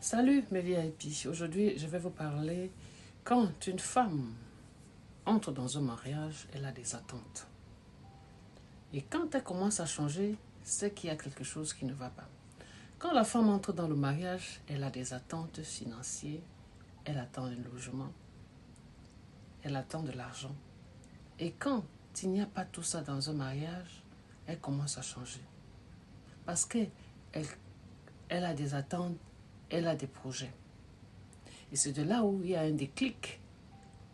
Salut mes VIP, aujourd'hui je vais vous parler quand une femme entre dans un mariage, elle a des attentes. Et quand elle commence à changer, c'est qu'il y a quelque chose qui ne va pas. Quand la femme entre dans le mariage, elle a des attentes financières, elle attend un logement, elle attend de l'argent. Et quand il n'y a pas tout ça dans un mariage, elle commence à changer. Parce qu'elle elle a des attentes, elle a des projets. Et c'est de là où il y a un déclic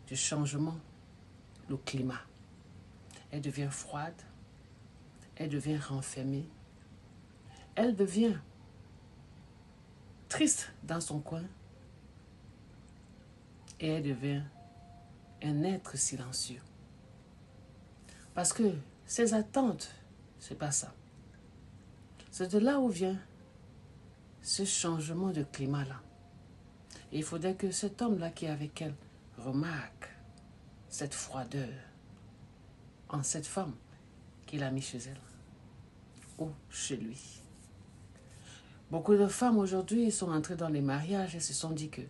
du changement, le climat. Elle devient froide, elle devient renfermée, elle devient triste dans son coin et elle devient un être silencieux. Parce que ses attentes, c'est pas ça. C'est de là où vient ce changement de climat-là. Et il faudrait que cet homme-là qui est avec elle remarque cette froideur en cette femme qu'il a mis chez elle ou chez lui. Beaucoup de femmes aujourd'hui sont entrées dans les mariages et se sont dit que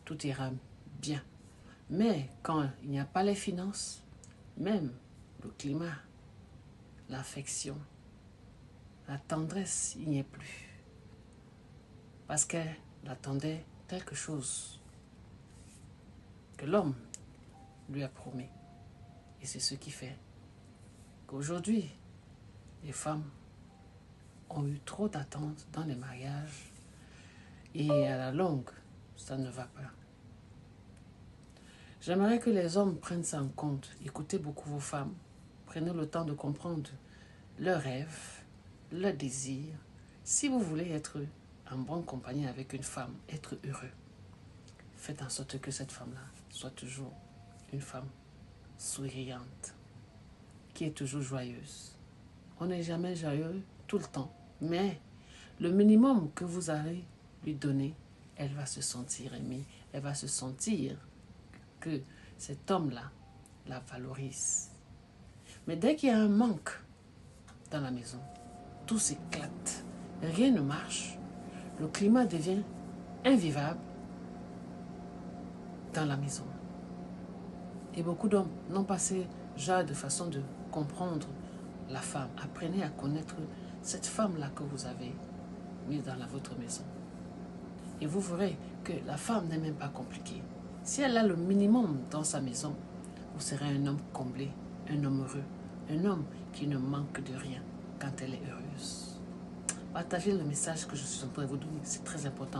tout ira bien. Mais quand il n'y a pas les finances, même le climat, l'affection, la tendresse, il n'y est plus. Parce qu'elle attendait quelque chose que l'homme lui a promis. Et c'est ce qui fait qu'aujourd'hui, les femmes ont eu trop d'attentes dans les mariages et à la longue, ça ne va pas. J'aimerais que les hommes prennent ça en compte. Écoutez beaucoup vos femmes. Prenez le temps de comprendre leurs rêves, leurs désirs. Si vous voulez être en bonne compagnie avec une femme, être heureux, faites en sorte que cette femme-là soit toujours une femme souriante, qui est toujours joyeuse. On n'est jamais joyeux tout le temps, mais le minimum que vous allez lui donner, elle va se sentir aimée, elle va se sentir que cet homme-là la valorise. Mais dès qu'il y a un manque dans la maison, tout s'éclate, rien ne marche, le climat devient invivable dans la maison. Et beaucoup d'hommes n'ont pas ce genre de façon de comprendre la femme. Apprenez à connaître cette femme-là que vous avez mise dans votre maison. Et vous verrez que la femme n'est même pas compliquée. Si elle a le minimum dans sa maison, vous serez un homme comblé, un homme heureux, un homme qui ne manque de rien quand elle est heureuse. Partagez le message que je suis en train de vous donner, c'est très important.